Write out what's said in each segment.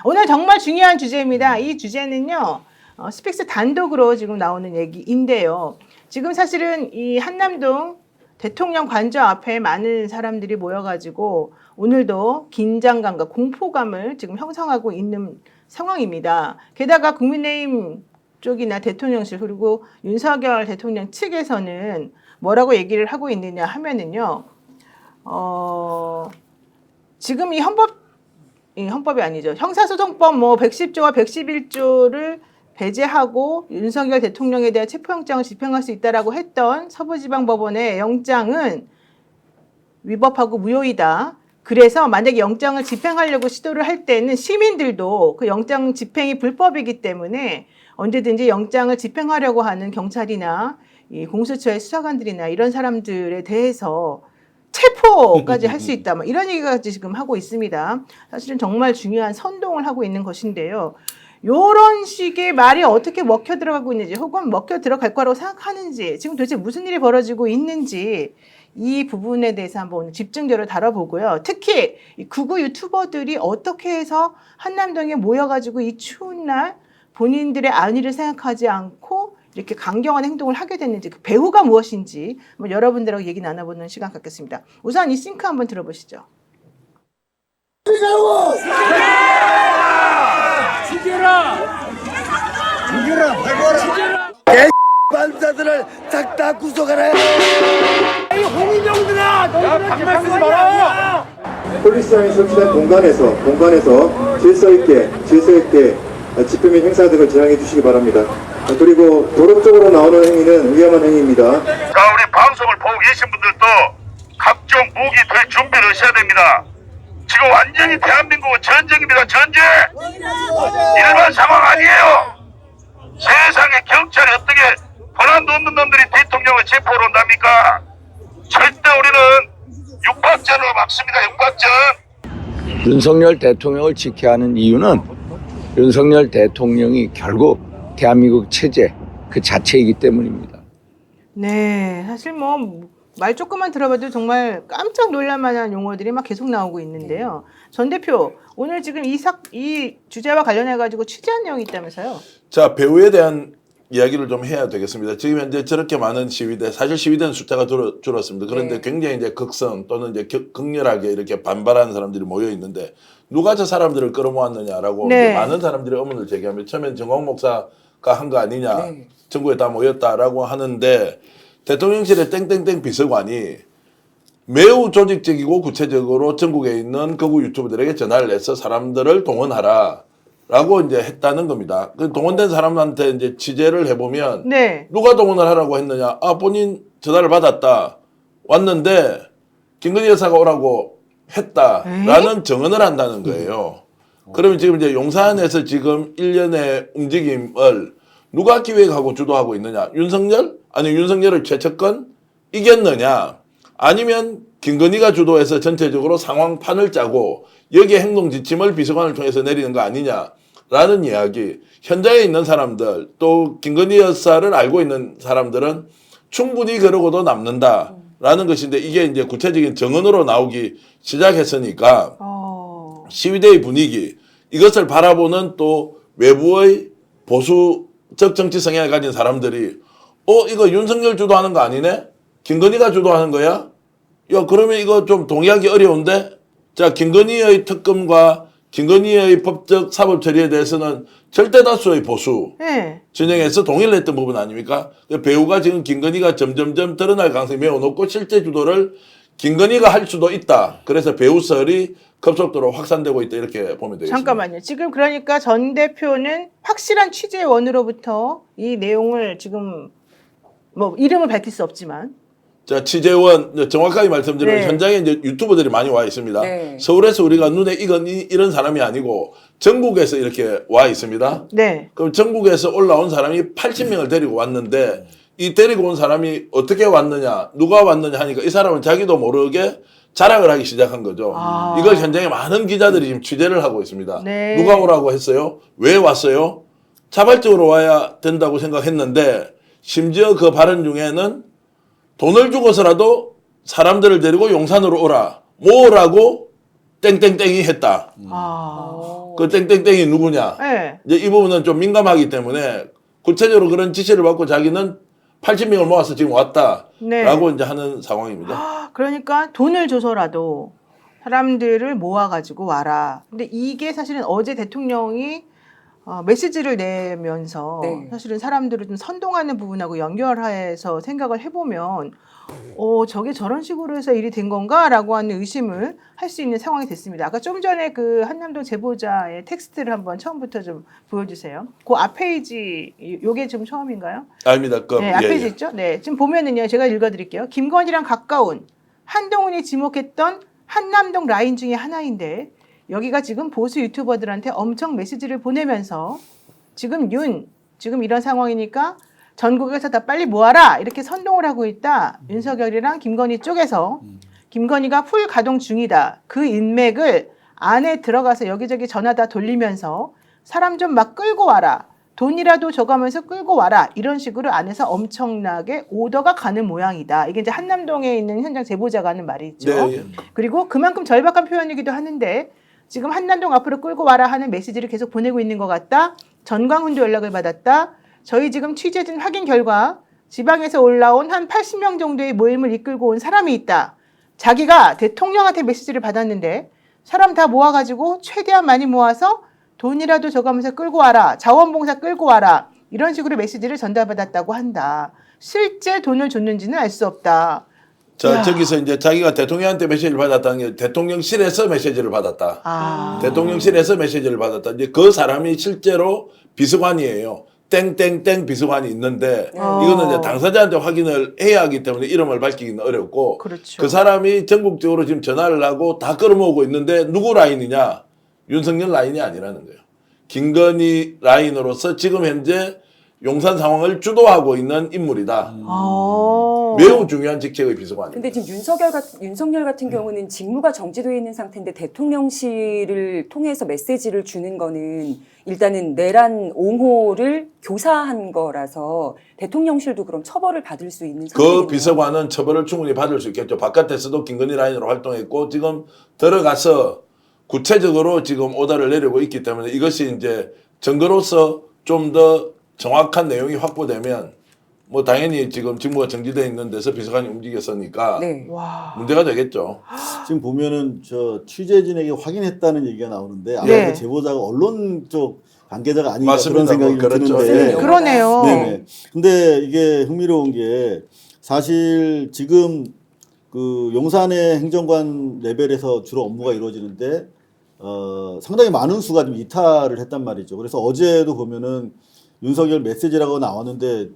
오늘 정말 중요한 주제입니다. 이 주제는요, 스픽스 단독으로 지금 나오는 얘기인데요. 지금 사실은 이 한남동 대통령 관저 앞에 많은 사람들이 모여가지고 오늘도 긴장감과 공포감을 지금 형성하고 있는 상황입니다. 게다가 국민의힘 쪽이나 대통령실 그리고 윤석열 대통령 측에서는 뭐라고 얘기를 하고 있느냐 하면은요, 지금 이 헌법이 아니죠. 형사소송법 뭐 110조와 111조를 배제하고 윤석열 대통령에 대한 체포영장을 집행할 수 있다라고 했던 서부지방법원의 영장은 위법하고 무효이다. 그래서 만약에 영장을 집행하려고 시도를 할 때는 시민들도 그 영장 집행이 불법이기 때문에 언제든지 영장을 집행하려고 하는 경찰이나 이 공수처의 수사관들이나 이런 사람들에 대해서 체포까지 할 수 있다. 이런 얘기까지 지금 하고 있습니다. 사실은 정말 중요한 선동을 하고 있는 것인데요. 이런 식의 말이 어떻게 먹혀 들어가고 있는지 혹은 먹혀 들어갈 거라고 생각하는지 지금 도대체 무슨 일이 벌어지고 있는지 이 부분에 대해서 한번 오늘 집중적으로 다뤄보고요. 특히 이 극우 유튜버들이 어떻게 해서 한남동에 모여가지고 이 추운 날 본인들의 안위를 생각하지 않고 이렇게 강경한 행동을 하게 됐는지 그 배후가 무엇인지 한번 여러분들하고 얘기 나눠보는 시간 갖겠습니다. 우선 이 싱크 한번 들어보시죠. 죽여라! 죽여라! 개반사들을 싹 다 구속하라! 이 홍인영들아! 너희들은 반말 쓰지 마라! 폴리스라인이 설치된 공간에서 질서 있게 집회 및 행사 등을 진행해 주시기 바랍니다. 그리고 도로쪽으로 나오는 행위는 위험한 행위입니다. 자, 우리 방송을 보고 계신 분들도 각종 무기 들 준비를 하셔야 됩니다. 지금 완전히 대한민국은 전쟁입니다. 전쟁! 일반 상황 아니에요. 세상에 경찰이 어떻게 권한도 없는 놈들이 대통령을 체포를 한답니까? 절대 우리는 육박전으로 막습니다. 육박전. 윤석열 대통령을 지켜야 하는 이유는 윤석열 대통령이 결국 대한민국 체제 그 자체이기 때문입니다. 네, 사실 뭐 말 조금만 들어봐도 정말 깜짝 놀랄 만한 용어들이 막 계속 나오고 있는데요. 전 대표, 오늘 지금 이 주제와 관련해 가지고 취재한 내용이 있다면서요? 자, 배우에 대한 이야기를 좀 해야 되겠습니다. 지금 현재 저렇게 많은 시위대, 사실 시위대는 숫자가 줄었습니다. 그런데 네. 굉장히 이제 극성 또는 이제 극렬하게 이렇게 반발하는 사람들이 모여 있는데 누가 저 사람들을 끌어모았느냐라고 네. 이제 많은 사람들이 의문을 제기하면 처음엔 정광 목사가 한 거 아니냐, 네. 전국에 다 모였다라고 하는데 대통령실의 땡땡땡 비서관이 매우 조직적이고 구체적으로 전국에 있는 극우 유튜버들에게 전화를 해서 사람들을 동원하라. 라고 이제 했다는 겁니다. 그 동원된 사람한테 이제 취재를 해보면 네. 누가 동원을 하라고 했느냐? 아, 본인 전화를 받았다. 왔는데 김건희 여사가 오라고 했다라는 증언을 한다는 거예요. 그러면 지금 이제 용산에서 지금 일련의 움직임을 누가 기획하고 주도하고 있느냐? 윤석열? 아니 윤석열을 최측근 이겼느냐? 아니면 김건희가 주도해서 전체적으로 상황판을 짜고 여기에 행동 지침을 비서관을 통해서 내리는 거 아니냐라는 이야기. 현장에 있는 사람들 또 김건희 여사를 알고 있는 사람들은 충분히 그러고도 남는다라는 것인데 이게 이제 구체적인 정언으로 나오기 시작했으니까 시위대의 분위기 이것을 바라보는 또 외부의 보수적 정치 성향을 가진 사람들이 이거 윤석열 주도하는 거 아니네? 김건희가 주도하는 거야? 야, 그러면 이거 좀 동의하기 어려운데? 자, 김건희의 특검과 김건희의 법적 사법 처리에 대해서는 절대 다수의 보수 네. 진영에서 동의를 했던 부분 아닙니까? 배우가 지금 김건희가 점점점 드러날 가능성이 매우 높고 실제 주도를 김건희가 할 수도 있다. 그래서 배우설이 급속도로 확산되고 있다. 이렇게 보면 되겠습니다. 잠깐만요. 지금 그러니까 전 대표는 확실한 취재원으로부터 이 내용을 지금 뭐 이름을 밝힐 수 없지만 자, 취재원 정확하게 말씀드리면 네. 현장에 이제 유튜버들이 많이 와 있습니다. 네. 서울에서 우리가 눈에 익은 이런 사람이 아니고 전국에서 이렇게 와 있습니다. 네. 그럼 전국에서 올라온 사람이 80명을 데리고 왔는데 이 데리고 온 사람이 어떻게 왔느냐, 누가 왔느냐 하니까 이 사람은 자기도 모르게 자랑을 하기 시작한 거죠. 이걸 현장에 많은 기자들이 지금 취재를 하고 있습니다. 네. 누가 오라고 했어요? 왜 왔어요? 자발적으로 와야 된다고 생각했는데 심지어 그 발언 중에는 돈을 주고서라도 사람들을 데리고 용산으로 오라. 뭐라고 땡땡땡이 했다. 아. 그 땡땡땡이 누구냐? 네. 이제 이 부분은 좀 민감하기 때문에 구체적으로 그런 지시를 받고 자기는 80명을 모아서 지금 왔다라고 네. 이제 하는 상황입니다. 그러니까 돈을 줘서라도 사람들을 모아가지고 와라. 근데 이게 사실은 어제 대통령이 메시지를 내면서 네. 사실은 사람들을 좀 선동하는 부분하고 연결해서 생각을 해보면 저게 저런 식으로 해서 일이 된 건가라고 하는 의심을 할 수 있는 상황이 됐습니다. 아까 좀 전에 그 한남동 제보자의 텍스트를 한번 처음부터 좀 보여주세요. 그 앞페이지 요게 지금 처음인가요? 아닙니다. 네, 앞페이지 있죠? 네, 지금 보면은요, 제가 읽어드릴게요. 김건희랑 가까운 한동훈이 지목했던 한남동 라인 중에 하나인데 여기가 지금 보수 유튜버들한테 엄청 메시지를 보내면서 지금 지금 이런 상황이니까 전국에서 다 빨리 모아라 이렇게 선동을 하고 있다. 윤석열이랑 김건희 쪽에서 김건희가 풀 가동 중이다. 그 인맥을 안에 들어가서 여기저기 전화 다 돌리면서 사람 좀 막 끌고 와라. 돈이라도 줘가면서 끌고 와라. 이런 식으로 안에서 엄청나게 오더가 가는 모양이다. 이게 이제 한남동에 있는 현장 제보자가 하는 말이 있죠. 네. 그리고 그만큼 절박한 표현이기도 하는데 지금 한남동 앞으로 끌고 와라 하는 메시지를 계속 보내고 있는 것 같다. 전광훈도 연락을 받았다. 저희 지금 취재진 확인 결과 지방에서 올라온 한 80명 정도의 모임을 이끌고 온 사람이 있다. 자기가 대통령한테 메시지를 받았는데 사람 다 모아가지고 최대한 많이 모아서 돈이라도 줘가면서 끌고 와라. 자원봉사 끌고 와라. 이런 식으로 메시지를 전달받았다고 한다. 실제 돈을 줬는지는 알 수 없다. 자, 야. 저기서 이제 자기가 대통령한테 메시지를 받았다는 게 대통령실에서 메시지를 받았다. 대통령실에서 메시지를 받았다. 이제 그 사람이 실제로 비서관이에요. 땡땡땡 비서관이 있는데 이거는 이제 당사자한테 확인을 해야 하기 때문에 이름을 밝히기는 어렵고 그렇죠. 그 사람이 전국적으로 지금 전화를 하고 다 끌어모으고 있는데 누구 라인이냐? 윤석열 라인이 아니라는 거예요. 김건희 라인으로서 지금 현재 용산 상황을 주도하고 있는 인물이다. 매우 중요한 직책의 비서관입니다. 근데 지금 윤석열 같은 경우는 직무가 정지되어 있는 상태인데 대통령실을 통해서 메시지를 주는 거는 일단은 내란 옹호를 교사한 거라서 대통령실도 그럼 처벌을 받을 수 있는 상황이네요. 그 비서관은 처벌을 충분히 받을 수 있겠죠. 바깥에서도 김건희 라인으로 활동했고 지금 들어가서 구체적으로 지금 오다를 내리고 있기 때문에 이것이 이제 증거로서 좀 더 정확한 내용이 확보되면 뭐 당연히 지금 직무가 정지되어 있는 데서 비서관이 움직였으니까 네. 와. 문제가 되겠죠. 지금 보면은 저 취재진에게 확인했다는 얘기가 나오는데 아마 네. 그 제보자가 언론 쪽 관계자가 아닌가 맞습니다. 그런 생각이 뭐 그렇죠. 드는데. 네. 그러네요. 네네. 근데 이게 흥미로운 게 사실 지금 그 용산의 행정관 레벨에서 주로 업무가 이루어지는데 상당히 많은 수가 좀 이탈을 했단 말이죠. 그래서 어제도 보면은 윤석열 메시지라고 나왔는데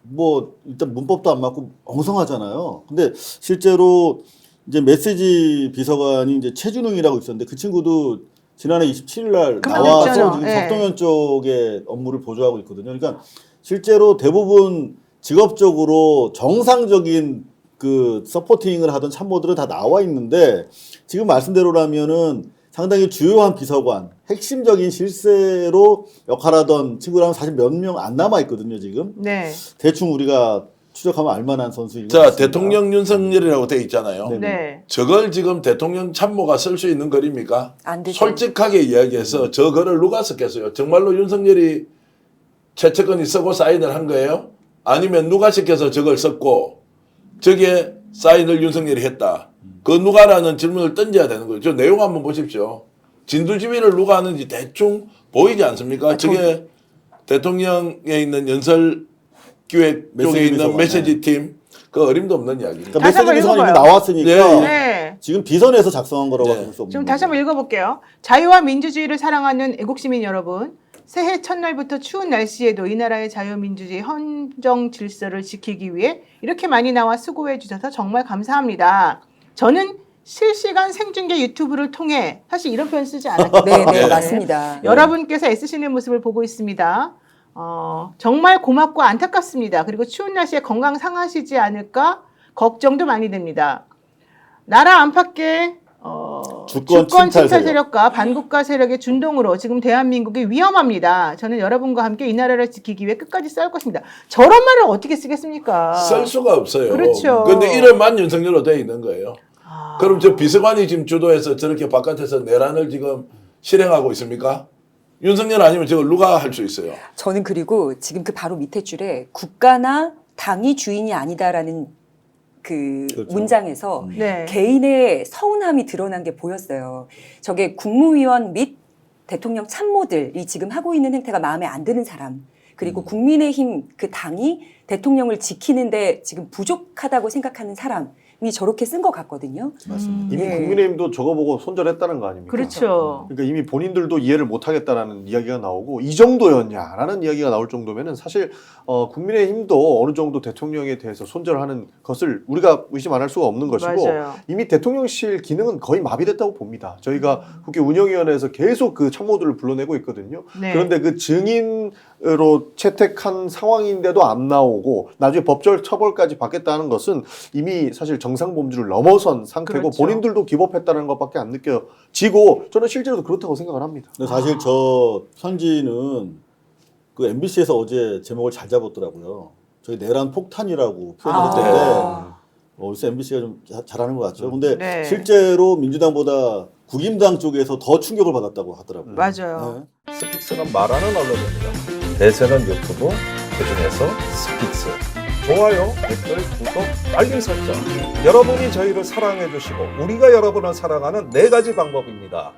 뭐 일단 문법도 안 맞고 엉성하잖아요. 근데 실제로 이제 메시지 비서관이 이제 최준웅이라고 있었는데 그 친구도 지난해 27일 날 나와서 그만했잖아요. 지금 예. 석동현 쪽에 업무를 보조하고 있거든요. 그러니까 실제로 대부분 직업적으로 정상적인 그 서포팅을 하던 참모들은 다 나와 있는데 지금 말씀대로라면은 상당히 주요한 비서관, 핵심적인 실세로 역할하던 친구라면 사실 몇 명 안 남아 있거든요, 지금. 네. 대충 우리가 추적하면 알만한 선수인 것 자, 같습니다. 대통령 윤석열이라고 돼 있잖아요. 네. 네. 저걸 지금 대통령 참모가 쓸 수 있는 글입니까? 안 되죠. 솔직하게 이야기해서 저 글을 누가 썼겠어요? 정말로 윤석열이 최측근이 쓰고 사인을 한 거예요? 아니면 누가 시켜서 저걸 썼고 저게 사인을 윤석열이 했다. 그 누가라는 질문을 던져야 되는 거죠. 저 내용 한번 보십시오. 진두지휘를 누가 하는지 대충 보이지 않습니까? 저게 대통령에 있는 연설기획 쪽에 메시지 있는 비서관, 메시지 팀, 그 어림도 없는 이야기입니다. 그러니까 다시 메시지 비서관이 이미 한번 나왔으니까 네. 지금 비선에서 작성한 거라고 네. 할 수 없는 좀 다시 거죠. 한번 읽어볼게요. 자유와 민주주의를 사랑하는 애국시민 여러분, 새해 첫날부터 추운 날씨에도 이 나라의 자유민주주의 헌정 질서를 지키기 위해 이렇게 많이 나와 수고해 주셔서 정말 감사합니다. 저는 실시간 생중계 유튜브를 통해 사실 이런 표현 쓰지 않았거든요. 네, 맞습니다. 여러분께서 애쓰시는 모습을 보고 있습니다. 정말 고맙고 안타깝습니다. 그리고 추운 날씨에 건강 상하시지 않을까 걱정도 많이 됩니다. 나라 안팎의 주권 주권 침탈 침탈 세력. 세력과 반국가 세력의 준동으로 지금 대한민국이 위험합니다. 저는 여러분과 함께 이 나라를 지키기 위해 끝까지 싸울 것입니다. 저런 말을 어떻게 쓰겠습니까? 쓸 수가 없어요. 그렇죠. 근데 이름만 윤석열로 되어 있는 거예요. 그럼 저 비서관이 지금 주도해서 저렇게 바깥에서 내란을 지금 실행하고 있습니까? 윤석열 아니면 저걸 누가 할 수 있어요? 저는 그리고 지금 그 바로 밑에 줄에 국가나 당이 주인이 아니다라는 그 그렇죠. 문장에서 네. 개인의 서운함이 드러난 게 보였어요. 저게 국무위원 및 대통령 참모들이 지금 하고 있는 행태가 마음에 안 드는 사람, 그리고 국민의힘 그 당이 대통령을 지키는데 지금 부족하다고 생각하는 사람이 저렇게 쓴 것 같거든요. 맞습니다. 이미 예. 국민의힘도 저거 보고 손절했다는 거 아닙니까? 그렇죠. 그러니까 이미 본인들도 이해를 못하겠다라는 이야기가 나오고 이 정도였냐라는 이야기가 나올 정도면은 사실 국민의힘도 어느 정도 대통령에 대해서 손절하는 것을 우리가 의심 안 할 수가 없는 것이고 맞아요. 이미 대통령실 기능은 거의 마비됐다고 봅니다. 저희가 국회 운영위원회에서 계속 그 참모들을 불러내고 있거든요. 네. 그런데 그 증인으로 채택한 상황인데도 안 나오고 나중에 법적 처벌까지 받겠다는 것은 이미 사실 정상 범주를 넘어선 상태고 그렇죠. 본인들도 기법했다는 것밖에 안 느껴지고 저는 실제로도 그렇다고 생각을 합니다. 근데 사실 저 편지는 그 MBC에서 어제 제목을 잘 잡았더라고요. 저희 내란 폭탄이라고 표현을 했는데 그래서 MBC가 좀 잘하는 것 같죠. 근데 네. 실제로 민주당보다 국임당 쪽에서 더 충격을 받았다고 하더라고요. 맞아요. 네. 스픽스는 말하는 언론입니다. 대세는 유튜브, 그중에서 스픽스. 좋아요, 댓글, 구독, 알림 설정. 여러분이 저희를 사랑해 주시고 우리가 여러분을 사랑하는 4가지 방법입니다.